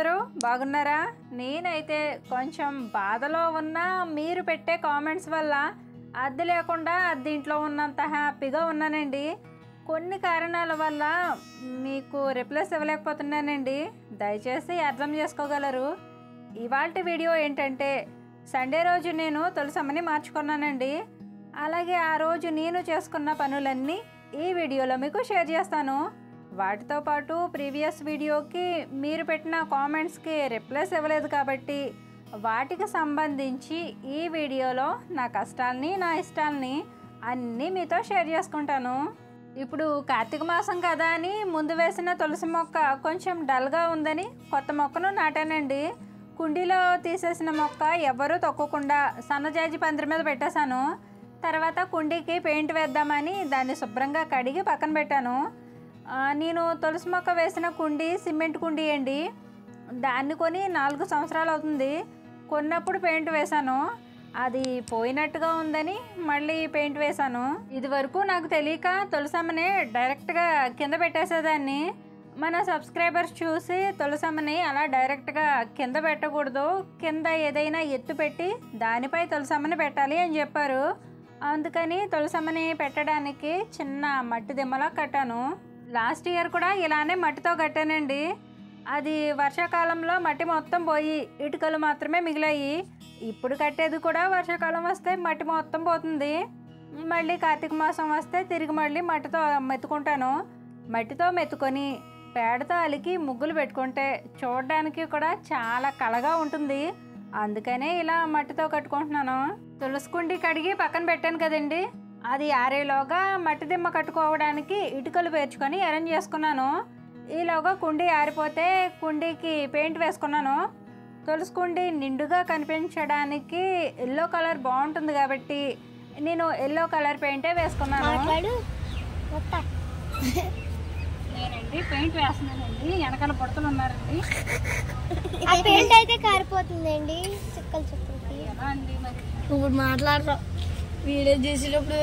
అందరూ బాగున్నారా? నేనైతే కొంచెం బాధలో ఉన్నా మీరు పెట్టే కామెంట్స్ వల్ల అద్దె లేకుండా అద్దెంట్లో ఉన్నంత హ్యాపీగా ఉన్నానండి. కొన్ని కారణాల వల్ల మీకు రిప్లైస్ ఇవ్వలేకపోతున్నానండి. దయచేసి అర్థం చేసుకోగలరు. ఇవాల్టి వీడియో ఏంటంటే సండే రోజు నేను తులసమ్మని మార్చుకున్నానండి. అలాగే ఆ రోజు నేను చేసుకున్న పనులన్నీ ఈ వీడియోలో మీకు షేర్ చేస్తాను. వాటితో పాటు ప్రీవియస్ వీడియోకి మీరు పెట్టిన కామెంట్స్కి రిప్లైస్ ఇవ్వలేదు కాబట్టి వాటికి సంబంధించి ఈ వీడియోలో నా కష్టాలని నా ఇష్టాలని అన్నీ మీతో షేర్ చేసుకుంటాను. ఇప్పుడు కార్తీక మాసం కదా అని ముందు వేసిన తులసి మొక్క కొంచెం డల్గా ఉందని కొత్త మొక్కను నాటానండి. కుండీలో తీసేసిన మొక్క ఎవ్వరూ తొక్కకుండా సన్నజాజి పందిరి మీద పెట్టేశాను. తర్వాత కుండీకి పెయింట్ వేద్దామని దాన్ని శుభ్రంగా కడిగి పక్కన పెట్టాను. నేను తులసి మొక్క వేసిన కుండీ సిమెంట్ కుండీ అండి. దాన్ని కొని 4 సంవత్సరాలు అవుతుంది. కొన్నప్పుడు పెయింట్ వేశాను, అది పోయినట్టుగా ఉందని మళ్ళీ పెయింట్ వేశాను. ఇది వరకు నాకు తెలియక తులసమ్మని డైరెక్ట్గా కింద పెట్టేసేదాన్ని. మన సబ్స్క్రైబర్స్ చూసి తులసమ్మని అలా డైరెక్ట్గా కింద పెట్టకూడదు, కింద ఏదైనా ఎత్తు పెట్టి దానిపై తులసమ్మని పెట్టాలి అని చెప్పారు. అందుకని తులసమ్మని పెట్టడానికి చిన్న మట్టి దిమ్మలా కట్టాను. లాస్ట్ ఇయర్ కూడా ఇలానే మట్టితో కట్టానండి. అది వర్షాకాలంలో మట్టి మొత్తం పోయి ఇటుకలు మాత్రమే మిగిలాయి. ఇప్పుడు కట్టేది కూడా వర్షాకాలం వస్తే మట్టి మొత్తం పోతుంది. మళ్ళీ కార్తీక మాసం వస్తే తిరిగి మళ్ళీ మట్టితో మెత్తుకుంటాను. మట్టితో మెత్తుకొని పేడతో అలికి ముగ్గులు పెట్టుకుంటే చూడడానికి కూడా చాలా కళగా ఉంటుంది. అందుకనే ఇలా మట్టితో కట్టుకుంటున్నాను. తులసి కుండీ కడిగి పక్కన పెట్టాను కదండి, అది ఆరేలోగా మట్టి దిమ్మ కట్టుకోవడానికి ఇటుకలు పేర్చుకొని అరేంజ్ చేసుకున్నాను. ఈలోగా కుండీ ఆరిపోతే కుండీకి పెయింట్ వేసుకున్నాను. తులసి కుండీ నిండుగా కనిపించడానికి ఎల్లో కలర్ బాగుంటుంది కాబట్టి నేను ఎల్లో కలర్ పెయింటే వేసుకున్నాను. నేనండి పెయింట్ వేస్తున్నానండి, వెనకాల బుడతలు ఉన్నారండి. పెయింట్ అయితే కారిపోతుందండి చుక్కలు చుక్కలకి. ఎలా అండి మరి ఇప్పుడు మాట్లాడరా వీడియో చేసేటప్పుడు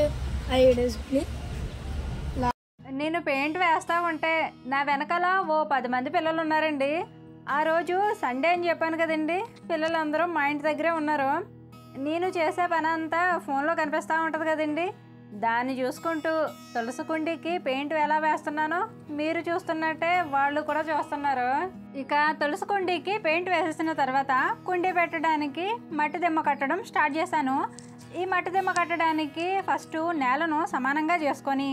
నేను పెయింట్ వేస్తూ ఉంటే నా వెనకాల ఓ 10 మంది పిల్లలు ఉన్నారండి. ఆ రోజు సండే అని చెప్పాను కదండి, పిల్లలందరూ మా ఇంటి దగ్గరే ఉన్నారు. నేను చేసే పని అంతా ఫోన్లో కనిపిస్తూ ఉంటుంది కదండి, దాన్ని చూసుకుంటూ తులసి కుండీకి పెయింట్ ఎలా వేస్తున్నానో మీరు చూస్తున్నట్టే వాళ్ళు కూడా చూస్తున్నారు. ఇక తులసి కుండీకి పెయింట్ వేసేసిన తర్వాత కుండీ పెట్టడానికి మట్టి దిమ్మ కట్టడం స్టార్ట్ చేశాను. ఈ మట్టి దిమ్మ కట్టడానికి ఫస్ట్ నేలను సమానంగా చేసుకొని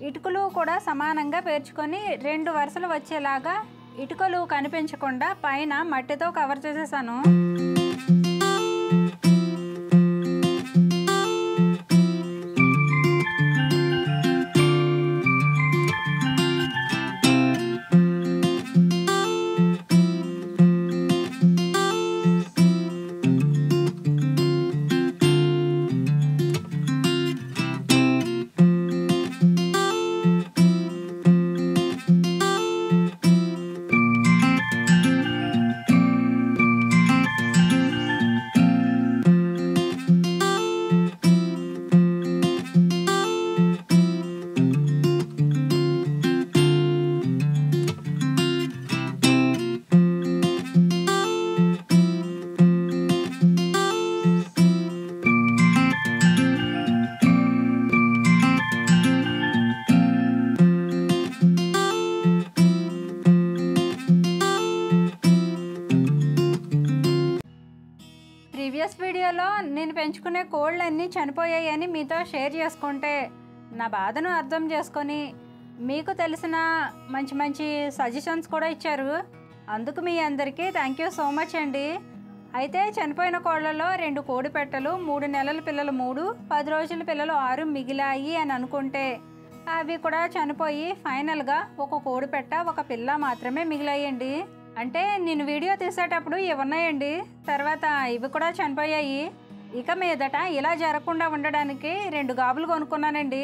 ఇటుకలు కూడా సమానంగా పేర్చుకొని 2 వరుసలు వచ్చేలాగా ఇటుకలు కనిపించకుండా పైన మట్టితో కవర్ చేసేసాను. ప్రీవియస్ వీడియోలో నేను పెంచుకునే కోళ్ళన్నీ చనిపోయాయని మీతో షేర్ చేసుకుంటే నా బాధను అర్థం చేసుకొని మీకు తెలిసిన మంచి మంచి సజెషన్స్ కూడా ఇచ్చారు. అందుకు మీ అందరికీ థ్యాంక్ యూ సో మచ్ అండి. అయితే చనిపోయిన కోళ్ళలో 2 కోడి పెట్టలు, 3 నెలల పిల్లలు 3, 10 రోజుల పిల్లలు 6 మిగిలాయి అని అనుకుంటే అవి కూడా చనిపోయి ఫైనల్గా ఒక కోడి పెట్ట ఒక పిల్ల మాత్రమే మిగిలాయండి. అంటే నేను వీడియో తీసేటప్పుడు ఇవి ఉన్నాయండి, తర్వాత ఇవి కూడా చనిపోయాయి. ఇక మీదట ఇలా జరగకుండా ఉండడానికి 2 గాబులు కొనుక్కున్నానండి.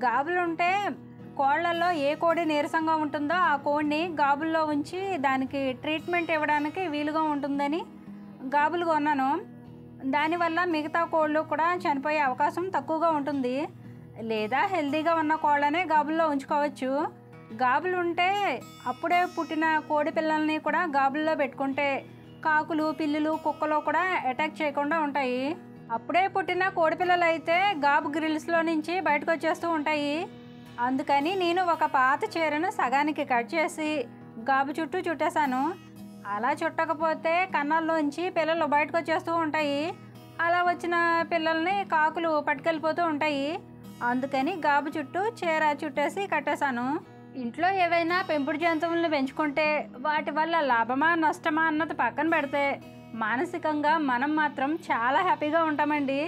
గాబులు ఉంటే కోళ్ళల్లో ఏ కోడి నీరసంగా ఉంటుందో ఆ కోడిని గాబుల్లో ఉంచి దానికి ట్రీట్మెంట్ ఇవ్వడానికి వీలుగా ఉంటుందని గాబులు కొన్నాను. దానివల్ల మిగతా కోళ్ళు కూడా చనిపోయే అవకాశం తక్కువగా ఉంటుంది. లేదా హెల్తీగా ఉన్న కోళ్ళనే గాబుల్లో ఉంచుకోవచ్చు. గాబులు ఉంటే అప్పుడే పుట్టిన కోడి పిల్లల్ని కూడా గాబుల్లో పెట్టుకుంటే కాకులు పిల్లులు కుక్కలు కూడా అటాక్ చేయకుండా ఉంటాయి. అప్పుడే పుట్టిన కోడి పిల్లలు అయితే గాబు గ్రిల్స్లో నుంచి బయటకు వచ్చేస్తూ ఉంటాయి. అందుకని నేను ఒక పాత చీరను సగానికి కట్ చేసి గాబు చుట్టూ చుట్టేశాను. అలా చుట్టకపోతే కన్నాల్లోంచి పిల్లలు బయటకు వచ్చేస్తూ ఉంటాయి. అలా వచ్చిన పిల్లల్ని కాకులు పట్టుకెళ్ళిపోతూ ఉంటాయి. అందుకని గాబు చుట్టూ చీర చుట్టేసి కట్టేశాను. ఇంట్లో ఏవైనా పెంపుడు జంతువులను పెంచుకుంటే వాటి వల్ల లాభమా నష్టమా అన్నది పక్కన పెడితే మానసికంగా మనం మాత్రం చాలా హ్యాపీగా ఉంటామండి.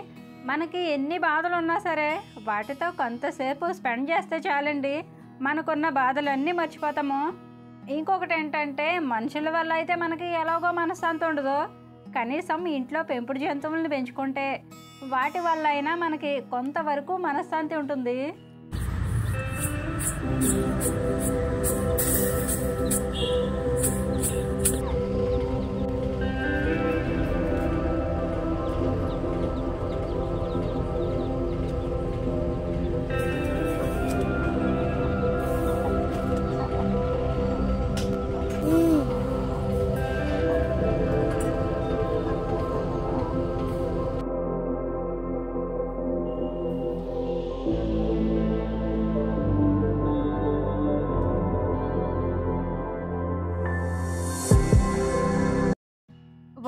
మనకి ఎన్ని బాధలు ఉన్నా సరే వాటితో కొంతసేపు స్పెండ్ చేస్తే చాలండి, మనకున్న బాధలన్నీ మర్చిపోతాము. ఇంకొకటి ఏంటంటే మనుషుల వల్ల అయితే మనకి ఎలాగో మనశ్శాంతి ఉండదు. కనీసం ఇంట్లో పెంపుడు జంతువులను పెంచుకుంటే వాటి వల్ల అయినా మనకి కొంతవరకు మనశ్శాంతి ఉంటుంది.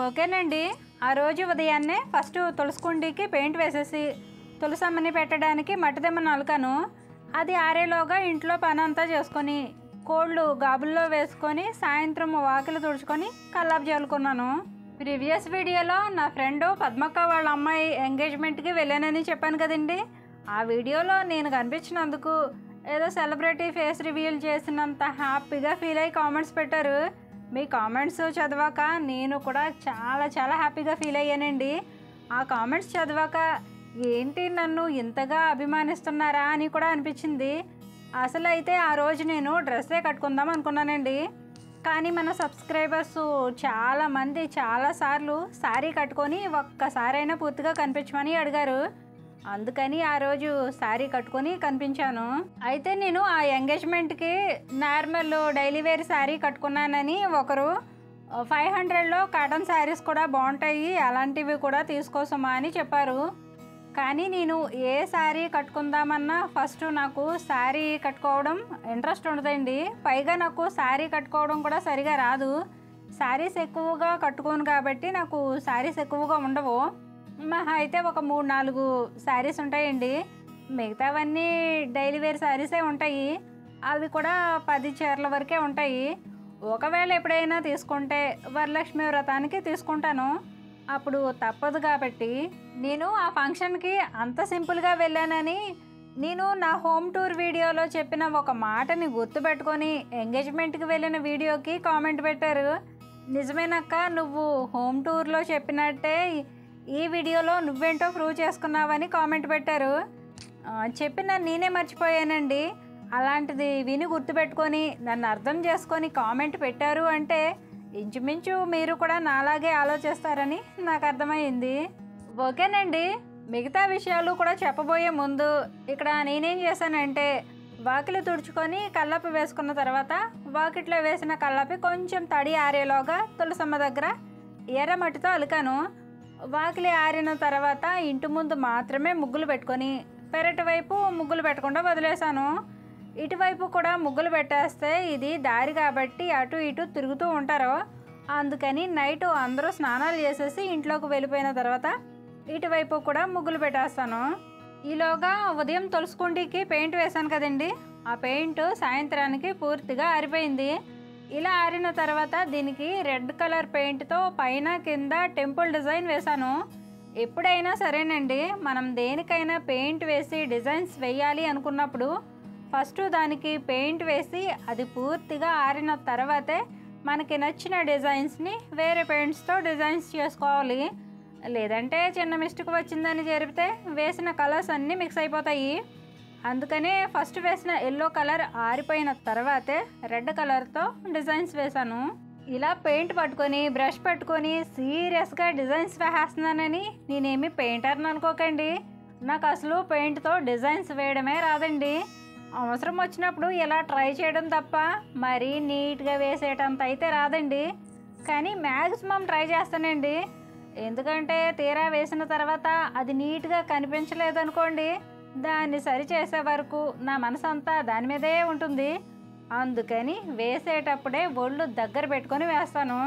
ఓకేనండి, ఆ రోజు ఉదయాన్నే ఫస్ట్ తులసికుండీకి పెయింట్ వేసేసి తులసమ్మని పెట్టడానికి మట్టిదెమ్మను అలకాను. అది ఆరేలోగా ఇంట్లో పని అంతా చేసుకొని కోళ్ళు గాబుల్లో వేసుకొని సాయంత్రం వాకిలు తుడుచుకొని కల్లాపు చల్లుకున్నాను. ప్రీవియస్ వీడియోలో నా ఫ్రెండ్ పద్మక్క వాళ్ళ అమ్మాయి ఎంగేజ్మెంట్కి వెళ్ళానని చెప్పాను కదండి. ఆ వీడియోలో నేను కనిపించినందుకు ఏదో సెలబ్రిటీ ఫేస్ రివీల్ చేసినంత హ్యాపీగా ఫీల్ అయ్యి కామెంట్స్ పెట్టారు. మీ కామెంట్స్ చదివాక నేను కూడా చాలా చాలా హ్యాపీగా ఫీల్ అయ్యానండి. ఆ కామెంట్స్ చదివాక ఏంటి నన్ను ఇంతగా అభిమానిస్తున్నారా అని కూడా అనిపించింది. అసలు అయితే ఆ రోజు నేను డ్రెస్సే కట్టుకుందాం అనుకున్నానండి. కానీ మన సబ్స్క్రైబర్స్ చాలామంది చాలాసార్లు శారీ కట్టుకొని ఒక్కసారైనా పూర్తిగా కనిపించమని అడిగారు. అందుకని ఆ రోజు శారీ కట్టుకొని కనిపించాను. అయితే నేను ఆ ఎంగేజ్మెంట్కి నార్మల్ డైలీ వేర్ శారీ కట్టుకున్నానని ఒకరు 500లో కాటన్ శారీస్ కూడా బాగుంటాయి, అలాంటివి కూడా తీసుకోసమా అని చెప్పారు. కానీ నేను ఏ శారీ కట్టుకుందామన్నా ఫస్ట్ నాకు శారీ కట్టుకోవడం ఇంట్రెస్ట్ ఉండదండి. పైగా నాకు శారీ కట్టుకోవడం కూడా సరిగా రాదు. శారీస్ ఎక్కువగా కట్టుకోను కాబట్టి నాకు శారీస్ ఎక్కువగా ఉండవు. మహా అయితే ఒక 3-4 శారీస్ ఉంటాయండి. మిగతావన్నీ డైలీ వేర్ శారీసే ఉంటాయి. అవి కూడా 10 చీరల వరకే ఉంటాయి. ఒకవేళ ఎప్పుడైనా తీసుకుంటే వరలక్ష్మి వ్రతానికి తీసుకుంటాను, అప్పుడు తప్పదు కాబట్టి. నేను ఆ ఫంక్షన్కి అంత సింపుల్గా వెళ్ళానని నేను నా హోమ్ టూర్ వీడియోలో చెప్పిన ఒక మాటని గుర్తుపెట్టుకొని ఎంగేజ్మెంట్కి వెళ్ళిన వీడియోకి కామెంట్ పెట్టారు. నిజమేనక్క, నువ్వు హోమ్ టూర్లో చెప్పినట్టే ఈ వీడియోలో నువ్వేంటో ప్రూవ్ చేసుకున్నావని కామెంట్ పెట్టారు. చెప్పిన నేనే మర్చిపోయానండి. అలాంటిది విని గుర్తుపెట్టుకొని నన్ను అర్థం చేసుకొని కామెంట్ పెట్టారు అంటే ఇంచుమించు మీరు కూడా నాలాగే ఆలోచిస్తారని నాకు అర్థమైంది. ఓకేనండి, మిగతా విషయాలు కూడా చెప్పబోయే ముందు ఇక్కడ నేనేం చేశానంటే వాకిలి తుడుచుకొని కల్లాపి వేసుకున్న తర్వాత వాకిట్లో వేసిన కల్లాపి కొంచెం తడి ఆరేలోగా తులసమ్మ దగ్గర ఎర్రమట్టితో అలికాను. వాకిలి ఆరిన తర్వాత ఇంటి ముందు మాత్రమే ముగ్గులు పెట్టుకొని పెరటి వైపు ముగ్గులు పెట్టకుండా వదిలేశాను. ఇటువైపు కూడా ముగ్గులు పెట్టేస్తే ఇది దారి కాబట్టి అటు ఇటు తిరుగుతూ ఉంటారు. అందుకని నైట్ అందరూ స్నానాలు చేసేసి ఇంట్లోకి వెళ్ళిపోయిన తర్వాత ఇటువైపు కూడా ముగ్గులు పెట్టేస్తాను. ఈలోగా ఉదయం తులసికుండీకి పెయింట్ వేశాను కదండి, ఆ పెయింట్ సాయంత్రానికి పూర్తిగా ఆరిపోయింది. ఇలా ఆరిన తర్వాత దీనికి రెడ్ కలర్ పెయింట్తో పైన కింద టెంపుల్ డిజైన్ వేశాను. ఎప్పుడైనా సరేనండి, మనం దేనికైనా పెయింట్ వేసి డిజైన్స్ వేయాలి అనుకున్నప్పుడు ఫస్ట్ దానికి పెయింట్ వేసి అది పూర్తిగా ఆరిన తర్వాతే మనకి నచ్చిన డిజైన్స్ని వేరే పెయింట్స్తో డిజైన్స్ చేసుకోవాలి. లేదంటే చిన్న మిస్టేక్ వచ్చిందని జరిపితే వేసిన కలర్స్ అన్నీ మిక్స్ అయిపోతాయి. అందుకనే ఫస్ట్ వేసిన ఎల్లో కలర్ ఆరిపోయిన తర్వాతే రెడ్ కలర్తో డిజైన్స్ వేశాను. ఇలా పెయింట్ పట్టుకొని బ్రష్ పట్టుకొని సీరియస్గా డిజైన్స్ వేసేస్తున్నానని నేనేమి పెయింటర్ని అనుకోకండి. నాకు అసలు పెయింట్తో డిజైన్స్ వేయడమే రాదండి. అవసరం వచ్చినప్పుడు ఇలా ట్రై చేయడం తప్ప మరీ నీట్గా వేసేటంత అయితే రాదండి. కానీ మ్యాక్సిమం ట్రై చేస్తానండి. ఎందుకంటే తీరా వేసిన తర్వాత అది నీట్గా కనిపించలేదు అనుకోండి, దాన్ని సరి చేసే వరకు నా మనసు అంతా దాని మీదే ఉంటుంది. అందుకని వేసేటప్పుడే ఒళ్ళు దగ్గర పెట్టుకొని వేస్తాను.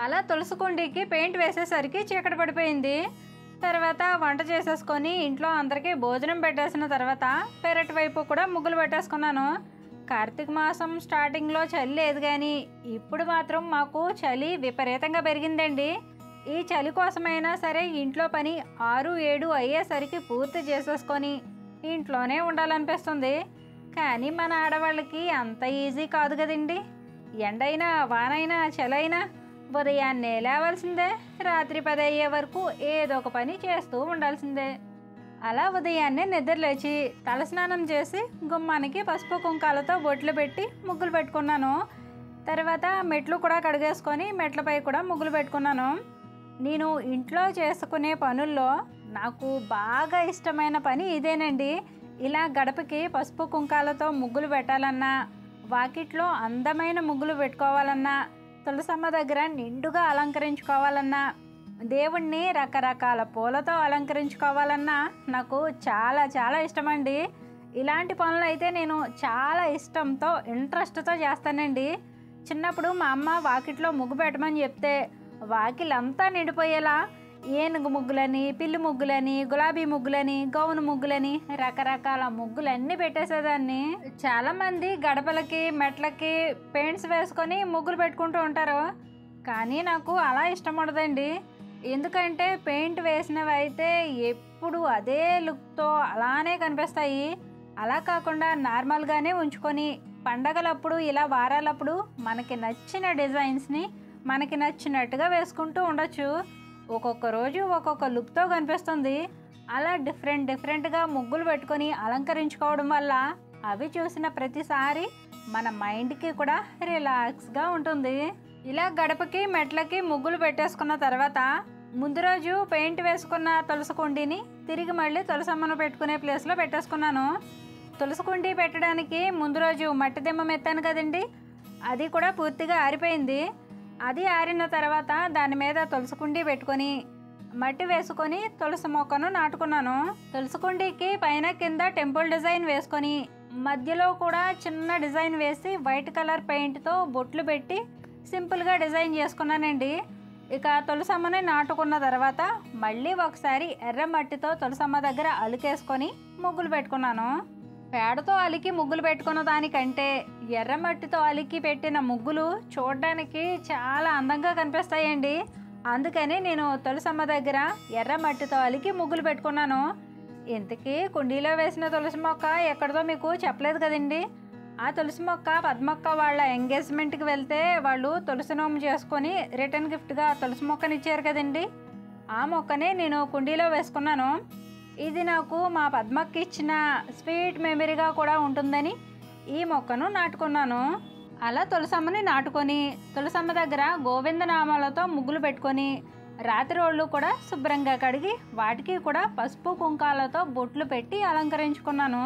అలా తులసి కుండీకి పెయింట్ వేసేసరికి చీకటి పడిపోయింది. తర్వాత వంట చేసేసుకొని ఇంట్లో అందరికీ భోజనం పెట్టేసిన తర్వాత పెరటి వైపు కూడా ముగ్గులు పెట్టేసుకున్నాను. కార్తీక మాసం స్టార్టింగ్లో చలి లేదు, కానీ ఇప్పుడు మాత్రం మాకు చలి విపరీతంగా పెరిగిందండి. ఈ చలి కోసమైనా సరే ఇంట్లో పని 6-7 అయ్యేసరికి పూర్తి చేసేసుకొని ఇంట్లోనే ఉండాలనిపిస్తుంది. కానీ మన ఆడవాళ్ళకి అంత ఈజీ కాదు కదండి. ఎండైనా వానైనా చలైనా ఉదయాన్నే లేవాల్సిందే, రాత్రి 10 అయ్యే వరకు ఏదో ఒక పని చేస్తూ ఉండాల్సిందే. అలా ఉదయాన్నే నిద్రలేచి తలస్నానం చేసి గుమ్మానికి పసుపు కుంకాలతో బొట్లు పెట్టి ముగ్గులు పెట్టుకున్నాను. తర్వాత మెట్లు కూడా కడిగేసుకొని మెట్లపై కూడా ముగ్గులు పెట్టుకున్నాను. నేను ఇంట్లో చేసుకునే పనుల్లో నాకు బాగా ఇష్టమైన పని ఇదేనండి. ఇలా గడపకి పసుపు కుంకాలతో ముగ్గులు పెట్టాలన్నా, వాకిట్లో అందమైన ముగ్గులు పెట్టుకోవాలన్నా, తులసమ్మ దగ్గర నిండుగా అలంకరించుకోవాలన్నా, దేవుణ్ణి రకరకాల పూలతో అలంకరించుకోవాలన్నా నాకు చాలా చాలా ఇష్టమండి. ఇలాంటి పనులు అయితే నేను చాలా ఇష్టంతో ఇంట్రెస్ట్తో చేస్తానండి. చిన్నప్పుడు మా అమ్మ వాకిట్లో ముగ్గు పెట్టమని చెప్తే వాకిలంతా నిండిపోయేలా ఏనుగు ముగ్గులని, పిల్లి ముగ్గులని, గులాబీ ముగ్గులని, గౌను ముగ్గులని రకరకాల ముగ్గులన్నీ పెట్టేసేదాన్ని. చాలామంది గడపలకి మెట్లకి పెయింట్స్ వేసుకొని ముగ్గులు పెట్టుకుంటూ ఉంటారు. కానీ నాకు అలా ఇష్టం ఉండదండి. ఎందుకంటే పెయింట్ వేసినవి అయితే ఎప్పుడు అదే లుక్తో అలానే కనిపిస్తాయి. అలా కాకుండా నార్మల్గానే ఉంచుకొని పండగలప్పుడు ఇలా వారాలప్పుడు మనకి నచ్చిన డిజైన్స్ని మనకి నచ్చినట్టుగా వేసుకుంటూ ఉండొచ్చు. ఒక్కొక్క రోజు ఒక్కొక్క లుక్తో కనిపిస్తుంది. అలా డిఫరెంట్గా ముగ్గులు పెట్టుకొని అలంకరించుకోవడం వల్ల అవి చూసిన ప్రతిసారి మన మైండ్కి కూడా రిలాక్స్గా ఉంటుంది. ఇలా గడపకి మెట్లకి ముగ్గులు పెట్టేసుకున్న తర్వాత ముందు రోజు పెయింట్ వేసుకున్న తులసి కుండీని తిరిగి మళ్ళీ తులసమ్మను పెట్టుకునే ప్లేస్లో పెట్టేసుకున్నాను. తులసి కుండీ పెట్టడానికి ముందు రోజు మట్టి దిమ్మం ఎత్తాను కదండి, అది కూడా పూర్తిగా ఆరిపోయింది. అది ఆరిన తర్వాత దాని మీద తులసి కుండీ పెట్టుకొని మట్టి వేసుకొని తులసి మొక్కను నాటుకున్నాను. తులసి కుండీకి పైన కింద టెంపుల్ డిజైన్ వేసుకొని మధ్యలో కూడా చిన్న డిజైన్ వేసి వైట్ కలర్ పెయింట్తో బొట్లు పెట్టి సింపుల్గా డిజైన్ చేసుకున్నానండి. ఇక తులసమ్మని నాటుకున్న తర్వాత మళ్ళీ ఒకసారి ఎర్ర మట్టితో తులసమ్మ దగ్గర అలికేసుకొని ముగ్గులు పెట్టుకున్నాను. పేడతో అలికి ముగ్గులు పెట్టుకున్న దానికంటే ఎర్రమట్టితో అలికి పెట్టిన ముగ్గులు చూడడానికి చాలా అందంగా కనిపిస్తాయండి. అందుకని నేను తులసమ్మ దగ్గర ఎర్రమట్టితో అలికి ముగ్గులు పెట్టుకున్నాను. ఇంతకీ కుండీలో వేసిన తులసి మొక్క ఎక్కడితో మీకు చెప్పలేదు కదండి. ఆ తులసి మొక్క పద్మక్క వాళ్ళ ఎంగేజ్మెంట్కి వెళ్తే వాళ్ళు తులసి నోము చేసుకొని రిటర్న్ గిఫ్ట్గా తులసి మొక్కనిచ్చారు కదండి. ఆ మొక్కనే నేను కుండీలో వేసుకున్నాను. ఇది నాకు మా పద్మకి ఇచ్చిన స్వీట్ మెమరీగా కూడా ఉంటుందని ఈ మొక్కను నాటుకున్నాను. అలా తులసమ్మని నాటుకొని తులసమ్మ దగ్గర గోవిందనామాలతో ముగ్గులు పెట్టుకొని రాత్రి రోజులు కూడా శుభ్రంగా కడిగి వాటికి కూడా పసుపు కుంకాలతో బొట్లు పెట్టి అలంకరించుకున్నాను.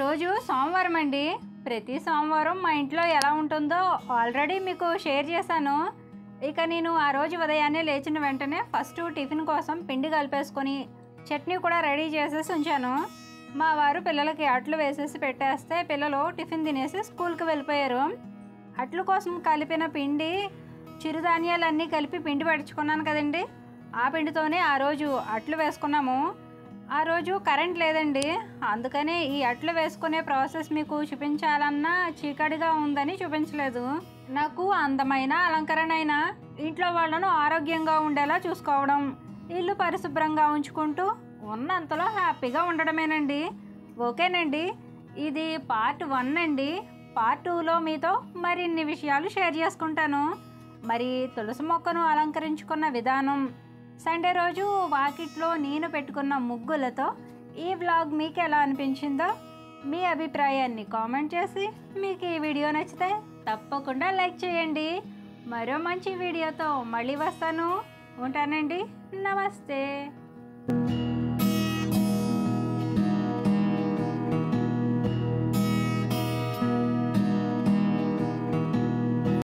రోజు సోమవారం అండి. ప్రతి సోమవారం మా ఇంట్లో ఎలా ఉంటుందో ఆల్రెడీ మీకు షేర్ చేశాను. ఇక నేను ఆ రోజు ఉదయాన్నే లేచిన వెంటనే ఫస్ట్ టిఫిన్ కోసం పిండి కలిపేసుకొని చట్నీ కూడా రెడీ చేసేసి ఉంచాను. మా వారు పిల్లలకి అట్లు వేసేసి పెట్టేస్తే పిల్లలు టిఫిన్ తినేసి స్కూల్కి వెళ్ళిపోయారు. అట్ల కోసం కలిపిన పిండి చిరుధాన్యాలన్నీ కలిపి పిండి పడుచుకున్నాను కదండి. ఆ పిండితోనే ఆ రోజు అట్లు వేసుకున్నాము. ఆ రోజు కరెంట్ లేదండి, అందుకని ఈ అట్లు వేసుకునే ప్రాసెస్ మీకు చూపించాలన్నా చీకటిగా ఉందని చూపించలేదు. నాకు అందమైన అలంకరణ అయినా ఇంట్లో వాళ్ళను ఆరోగ్యంగా ఉండేలా చూసుకోవడం, ఇల్లు పరిశుభ్రంగా ఉంచుకుంటూ ఉన్నంతలో హ్యాపీగా ఉండడమేనండి. ఓకేనండి, ఇది పార్ట్ 1 అండి. పార్ట్ 2లో మీతో మరిన్ని విషయాలు షేర్ చేసుకుంటాను. మరి తులసి మొక్కను అలంకరించుకున్న విధానం, సండే రోజు వాకిట్లో నేను పెట్టుకున్న ముగ్గులతో ఈ వ్లాగ్ మీకు ఎలా అనిపించిందో మీ అభిప్రాయాన్ని కామెంట్ చేసి, మీకు ఈ వీడియో నచ్చితే తప్పకుండా లైక్ చేయండి. మరో మంచి వీడియోతో మళ్ళీ వస్తాను. ఉంటానండి. నమస్తే.